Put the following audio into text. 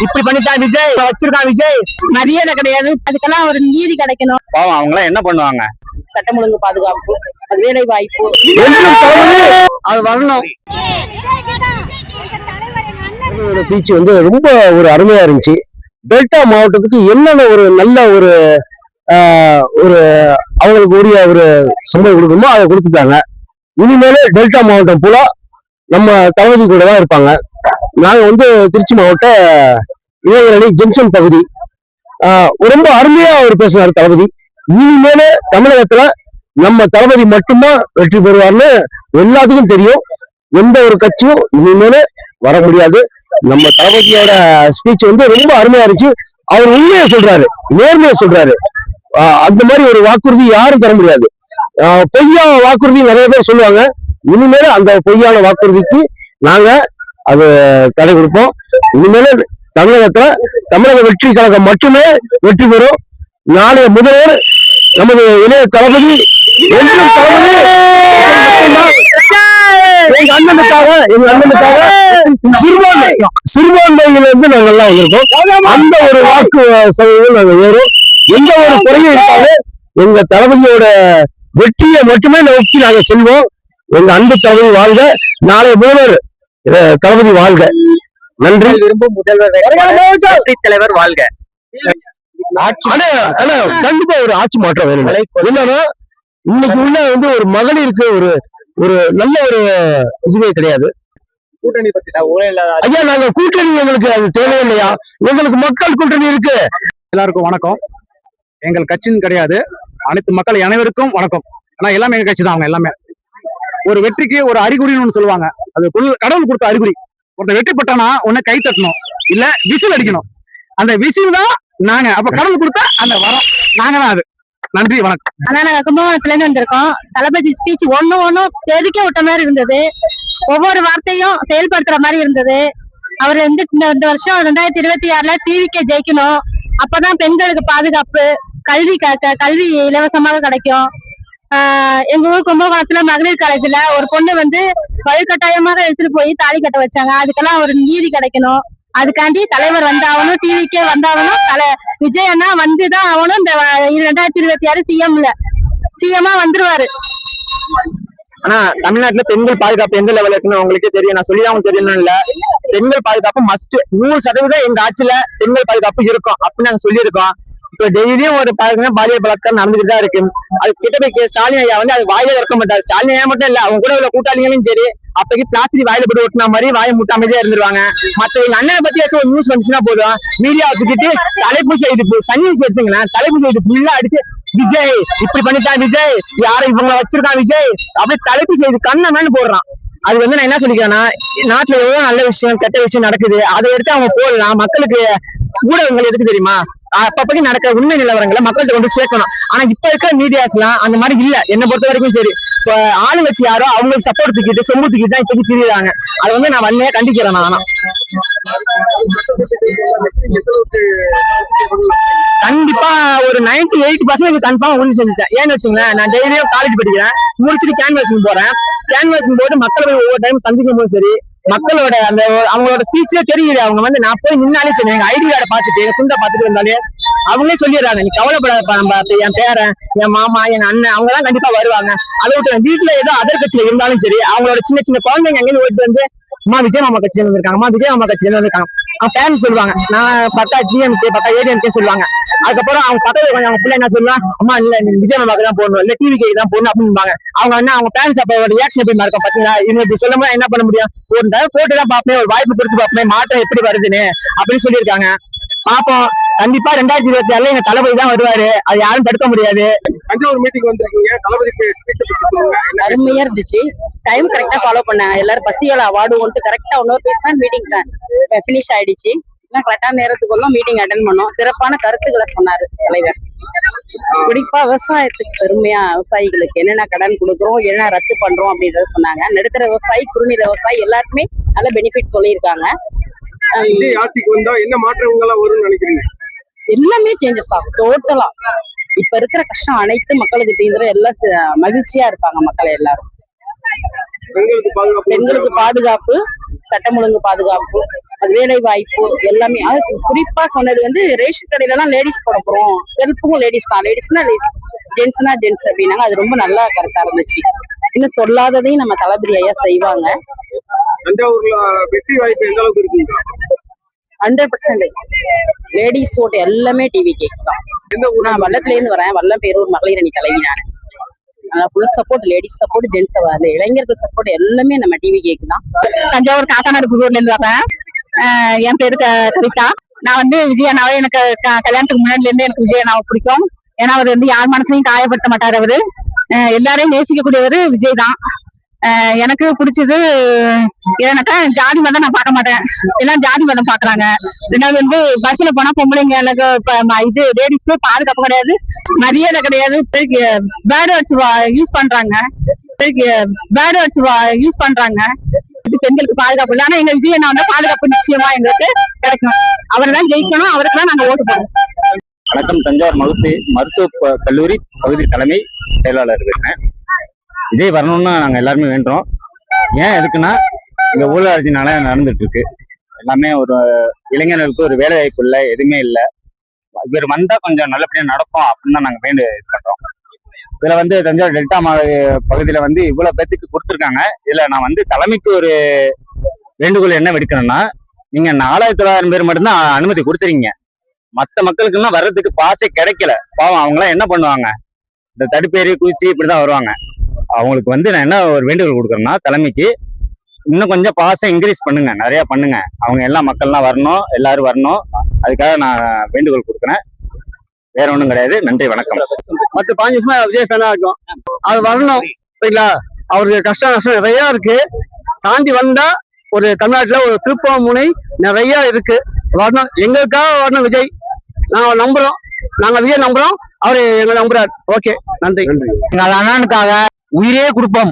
இப்படி பண்ணிட்டான் விஜய், வச்சிருக்கான் விஜய். மரியாதை கிடையாது, அதுக்கெல்லாம் ஒரு நீதி கிடைக்கணும். பாவம் அவங்க எல்லாம் என்ன பண்ணுவாங்க? சட்டம் ஒழுங்கு பாதுகாப்பு, வேலை வாய்ப்பு அது வரணும். பீச் வந்து ரொம்ப ஒரு அருமையா இருந்துச்சு. டெல்டா மாவட்டத்துக்கு என்னென்ன ஒரு நல்ல ஒரு அவங்களுக்கு உரிய ஒரு சம்பளம் கொடுக்கணுமோ அதை கொடுத்துட்டாங்க. இனிமேல டெல்டா மாவட்டம் பூரா நம்ம தளபதி கூட தான் இருப்பாங்க. நாங்க வந்து திருச்சி மாவட்ட இளைஞரணி ஜங்ஷன் பகுதி. ரொம்ப அருமையா அவர் பேசினார் தளபதி. இனிமேல தமிழகத்துல நம்ம தளபதி மட்டும்தான் வெற்றி பெறுவார்னு எல்லாத்துக்கும் தெரியும். எந்த ஒரு கட்சியும் இனிமேல வர முடியாது. நம்ம தளபதியோட ஸ்பீச் வந்து ரொம்ப அருமையா இருந்துச்சு. அவர் உண்மையை சொல்றாரு, நேர்மையை சொல்றாரு. அந்த மாதிரி ஒரு வாக்குறுதி யாரும் தர முடியாது. பொய்யா வாக்குறுதி நிறைய பேர் சொல்லுவாங்க. இனிமேல அந்த பொய்யான வாக்குறுதிக்கு நாங்க அது தடை கொடுப்போம். இனிமேல தமிழகத்துல தமிழக வெற்றி கழகம் மட்டுமே வெற்றி பெறும். நாளைய முதல்வர் நமது இளைய தளபதி எங்க அண்ணனுக்காக சிறுபான்மையில இருந்து நாங்க எல்லாம் வந்திருக்கோம். அந்த ஒரு வாக்கு சதவீதம் நாங்க ஏறும். எந்த ஒரு குறையும் இருக்காது. எங்க தளபதியோட வெற்றியை மட்டுமே நோக்கி நாங்க செல்வோம். எங்க அன்பு தளபதி வாழ்க, நாளைய முதல்வர் தளபதி வாழ்க. நன்றி. விரும்பும் முதல்வர் தலைவர் வாழ்க. கண்டிப்பா ஒரு ஆட்சி மாற்றம் வேணும். என்னன்னா இன்னைக்கு உள்ள வந்து ஒரு மகளிருக்கு ஒரு நல்ல ஒரு இதுவே கிடையாது. கூட்டணி பத்தி ஐயா, நாங்க கூட்டணி எங்களுக்கு அது தேவையில்லையா? எங்களுக்கு மக்கள் கூட்டணி இருக்கு. எல்லாருக்கும் வணக்கம். எங்கள் கட்சின்னு கிடையாது, அனைத்து மக்கள் அனைவருக்கும் வணக்கம். ஆனா எல்லாமே எங்க கட்சி தான். அவங்க எல்லாமே ஒரு வெற்றிக்கு ஒரு அறிகுறின்னு சொல்லுவாங்க. அது கடவுள் கொடுத்த அறிகுறி. ஒருத்தர் வெற்றி பெற்றானா உன்னை கை தட்டணும், இல்ல விசில் அடிக்கணும். அந்த விசில் தான் நாங்க. அப்ப கடவுள் கொடுத்தா அந்த வரம் நாங்க தான். அது நன்றி, வணக்கம். ஆனா நாங்க கும்பகோணத்துல இருந்து வந்திருக்கோம். தளபதி ஸ்பீச் ஒன்னும் தெரிக்க விட்ட மாதிரி இருந்தது. ஒவ்வொரு வார்த்தையும் செயல்படுத்துற மாதிரி இருந்தது. அவர் வந்து இந்த வருஷம் 2026ல டிவிக்கே ஜெயிக்கணும். அப்பதான் பெண்களுக்கு பாதுகாப்பு, கல்வி இலவசமாக கிடைக்கும். எங்க ஊர் கும்பகோணத்துல மகளிர் காலேஜ்ல ஒரு பொண்ணு வந்து வலுக்கட்டாயமாக எடுத்துட்டு போய் தாலி கட்ட வச்சாங்க. அதுக்கெல்லாம் ஒரு நீதி கிடைக்கணும். அதுக்காண்டி தலைவர் வந்தாகணும், டிவிக்கே வந்தாகணும். விஜய் அண்ணா வந்துதான் ஆகணும். இந்த 2026 சிஎம்மா வந்துருவாரு. ஆனா தமிழ்நாட்டுல பெண்கள் பாதுகாப்பு எந்த லெவல் இருக்குன்னு உங்களுக்கே தெரியும். நான் சொல்லிதான் தெரியணும் இல்ல. பெண்கள் பாதுகாப்பு மஸ்ட். 100% எங்க ஆட்சியில பெண்கள் பாதுகாப்பு இருக்கும் அப்படின்னு நாங்க சொல்லியிருக்கோம். இப்ப டெய்லியும் ஒரு பாலியல் பலாத்காரம் நடந்துட்டு தான் இருக்கு. அது கிட்ட போய் ஸ்டாலின் ஐயா வந்து அது வாயில திறக்க மாட்டாரு. ஸ்டாலின் ஐயா மட்டும் இல்ல, அவங்க கூட உள்ள கூட்டாளிகளும் சரி அப்பக்கு பிளாஸ்டிக் வாயில போட்டு ஒட்டின மாதிரி வாயை முட்டாமதே இருந்துருவாங்க. மத்த எங்க அண்ணனை பத்தி ஒரு நியூஸ் வந்துச்சுன்னா போதும், மீடியா வச்சுக்கிட்டு தலைப்பு செய்து சன் நியூஸ் எடுத்துங்களேன், தலைப்பு செய்து ஃபுல்லா அடிச்சு விஜய் இப்படி பண்ணிட்டான், விஜய் யாரும் இவங்க வச்சிருக்கான், விஜய் அப்படியே தலைப்பு செய்து கண்ணன்னு போடுறான். அது வந்து நான் என்ன சொல்லிக்கிறேன்னா, நாட்டுல எவ்வளவு நல்ல விஷயம் கெட்ட விஷயம் நடக்குது, அதை எடுத்து அவங்க போடலாம். மக்களுக்கு ஊடகங்கள் எதுக்கு தெரியுமா? அப்பப்படி நடக்கிற உண்மை நிலவரங்களை மக்கள்கிட்ட கொண்டு சேர்க்கணும். ஆனா இப்ப இருக்கிற மீடியாஸ் எல்லாம் அந்த மாதிரி இல்ல. என்ன பொறுத்த வரைக்கும் சரி, இப்ப ஆளுங்கட்சி யாரோ அவங்களுக்கு சப்போர்ட் தூக்கிட்டு சொம்பு தூக்கிட்டு தான் இப்போதைக்கு திரியுறாங்க. அதை வந்து நான் வன்மையா கண்டிக்கிறேன். நான் ஆனா கண்டிப்பா ஒரு 98% கன்ஃபார்ம் உறுதி செஞ்சுட்டேன். ஏன்னு வச்சுங்களேன், நான் டெய்லியும் காலேஜ் படிக்கிறேன், முடிச்சுட்டு கேன்வாசிங் போறேன். கேன்வாசிங் போட்டு மக்களை ஒவ்வொரு டைம் சந்திக்கும் போது சரி, மக்களோட அந்த அவங்களோட ஸ்பீச்சே தெரியுது. அவங்க வந்து நான் போய் நின்னாலே சொன்னேன், எங்க ஐடி கார்டை பார்த்துட்டு எங்க துண்டை பார்த்துட்டு வந்தாலே அவங்களே சொல்லிடுறாங்க, நீ கவலைப்படாதப்பா, நம்ம என் பேரன், என் மாமா, என் அண்ணன் அவங்க தான் கண்டிப்பா வருவாங்க. அதை விட்டு வீட்டுல ஏதோ அதர் கட்சியில இருந்தாலும் சரி, அவங்களோட சின்ன சின்ன குழந்தைங்க அங்கேயும் ஓட்டு வந்து அம்மா விஜய் மாமா கட்சியில இருந்திருக்காங்க, அம்மா விஜய் மாமா கட்சியில இருந்திருக்காங்க. அவங்க பேரண்ட்ஸ் சொல்லுவாங்க, நான் பத்தா டிஎம்கே பத்தா ஏடிஎம்கே சொல்லுவாங்க. அதுக்கப்புறம் அவங்க பக்கத்துல கொஞ்சம் அவங்க பிள்ளை என்ன சொல்லுவாங்க, அம்மா இல்ல நீங்க விஜய் மாமாக்கு தான் போடணும், இல்ல டிவிக்கு தான் போடணும் அப்படின்னு அவங்க என்ன அவங்க பேரண்ட்ஸ் அப்ப ரியாக்ஷன் எப்படி இருக்கும் பாத்தீங்களா? இவங்க இப்படி சொல்லும் போது என்ன பண்ண முடியும்? ஒரு தடவை போட்டு தான் பார்ப்பேன், ஒரு வாய்ப்பு கொடுத்து பார்ப்பேன், மாற்றம் எப்படி வருதுன்னு அப்படின்னு சொல்லியிருக்காங்க. பாப்போம். கண்டிப்பா 2026ல எங்க தளபதி தான் வருவாரு. அது யாரும் தடுக்க முடியாது. தஞ்சாவூர் மீட்டிங் வந்திருக்கீங்க, தளபதிக்கு அருமையா இருந்துச்சு. டைம் கரெக்டா ஃபாலோ பண்ணாங்க. எல்லாரும் பசியால அவார்டு வந்துட்டு கரெக்டா 1 பேஸ் தான் மீட்டிங் பினிஷ் ஆயிடுச்சு. கரெக்டான நேரத்துக்குள்ள மீட்டிங் அட்டென்ட் பண்ணோம். சிறப்பான கருத்துக்களை சொன்னாரு தலைவர். குறிப்பா விவசாயத்துக்கு பெருமையா விவசாயிகளுக்கு என்னென்ன கடன் கொடுக்குறோம், என்ன ரத்து பண்றோம் அப்படின்றத சொன்னாங்க. நடுத்தர விவசாயி, குறுநில விவசாயி எல்லாருக்குமே நல்ல பெனிஃபிட் சொல்லியிருக்காங்க. ஆட்சிக்கு வந்தா என்ன மாற்றங்கள்லாம் வரும்னு நினைக்கிறீங்க? எல்லாமே சேஞ்சஸ் ஆகும் டோட்டலா. இப்ப இருக்கிற கஷ்டம் அனைத்து மக்களுக்கு தீர்ந்துற எல்லாம் மகிழ்ச்சியா இருப்பாங்க மக்கள் எல்லாரும். பெண்களுக்கு பாதுகாப்பு, சட்டம் ஒழுங்கு பாதுகாப்பு, அது வேலை வாய்ப்பு எல்லாமே. அது குறிப்பா சொன்னது வந்து ரேஷன் கடையில எல்லாம் லேடிஸ் போட போறோம், ஹெல்ப்புக்கும் லேடிஸ் தான், லேடிஸ்னா ஜென்ட்ஸ்னா ஜென்ட்ஸ் அப்படின்னாங்க. அது ரொம்ப நல்லா கரெக்டா இருந்துச்சு. இன்னும் சொல்லாததையும் நம்ம தளபதி ஐயா செய்வாங்க. தஞ்சாவூர்ல வெற்றி வாய்ப்பு எந்த அளவுக்கு இருக்குங்க? 100% லேடிஸ் ஓட்டு எல்லாமே டிவி கேக் தான். நான் வல்லத்துல இருந்து வரேன், வல்லம் பேரூர் மகளிர் அணி தலைவி நான். Full support, ladies support, gents இளைஞர்கள் சப்போர்ட் எல்லாமே நம்ம டிவி கேக் தான். தஞ்சாவூர் காத்தாநாடு புதூர்ல இருந்து வரேன். என் பேரு கவிதா. நான் வந்து விஜய் அண்ணாவை எனக்கு கல்யாணத்துக்கு முன்னாடில இருந்து எனக்கு விஜய் அண்ணாவை பிடிக்கும். ஏன்னா அவர் வந்து யார் மனசையும் காயப்படுத்த மாட்டாரு. அவரு எல்லாரையும் நேசிக்கக்கூடியவரு விஜய் தான். எனக்கு பிடிச்சது ஏன்னாக்கா ஜாதி மதம் நான் பார்க்க மாட்டேன், எல்லாம் ஜாதி மதம் பாக்குறாங்க. ரெண்டாவது வந்து பஸ்ல போனா பொம்பளைங்க எனக்கு இது லேடிஸ்க்கு பாதுகாப்பு கிடையாது, மரியாதை கிடையாது. பேட் வேர்ட்ஸ் யூஸ் பண்றாங்க, யூஸ் பண்றாங்க. இது பெண்களுக்கு பாதுகாப்பு இல்லை. ஆனா எங்க விஜய் அண்ணா வந்து பாதுகாப்பு நிச்சயமா எங்களுக்கு கிடைக்கும். அவர் தான் ஜெயிக்கணும், அவருக்கு தான் நாங்க ஓட்டு போடுறோம். வணக்கம். தஞ்சாவூர் மருத்துவ கல்லூரி பகுதி தலைமை செயலாளர் பேசுறேன். விஜய் வரணும்னு நாங்க எல்லாருமே வேண்டுறோம். ஏன் எதுக்குன்னா இங்க ஊழல் ஆட்சினால நடந்துட்டு இருக்கு. எல்லாமே ஒரு இளைஞர்களுக்கு ஒரு வேலை வாய்ப்பு இல்லை, எதுவுமே இல்லை. இவர் வந்தா கொஞ்சம் நல்லபடியா நடக்கும் அப்படின்னு தான் நாங்க இது பண்றோம். இதுல வந்து தஞ்சாவூர் டெல்டா பகுதியில வந்து இவ்வளவு பேத்துக்கு கொடுத்துருக்காங்க. இதுல நான் வந்து தலைமைக்கு ஒரு வேண்டுகோள் என்ன விடுக்கிறேன்னா, நீங்க 4900 பேர் மட்டும்தான் அனுமதி கொடுத்துறீங்க. மற்ற மக்களுக்குன்னா வர்றதுக்கு பாசே கிடைக்கல. பாவம் அவங்க எல்லாம் என்ன பண்ணுவாங்க, இந்த தடுப்பேறி குதிச்சு இப்படிதான் வருவாங்க. அவங்களுக்கு வந்து நான் என்ன ஒரு வேண்டுகோள் கொடுக்குறேன்னா, தலைமைக்கு இன்னும் கொஞ்சம் பாசம் இன்க்ரீஸ் பண்ணுங்க, நிறைய பண்ணுங்க. அவங்க எல்லா மக்கள்லாம் வரணும், எல்லாரும் வரணும். அதுக்காக நான் வேண்டுகோள் கொடுக்குறேன். வேற ஒண்ணும் கிடையாது. நன்றி, வணக்கம். 10-15 வருஷமா விஜய் ஃபேனா இருக்கும். அவர் வரணும், சரிங்களா? அவருக்கு கஷ்டம் நஷ்டம் நிறைய இருக்கு. தாண்டி வந்தா ஒரு தமிழ்நாட்டுல ஒரு திருப்பமுனை நிறைய இருக்கு. வரணும், எங்களுக்காக வரணும் விஜய். நாங்க நம்புறோம், நாங்க விஜய் நம்புறோம், அவரு எங்களை நம்புறாரு. ஓகே, நன்றி. எங்கள் அண்ணனுக்காக உயிரே கொடுப்போம்.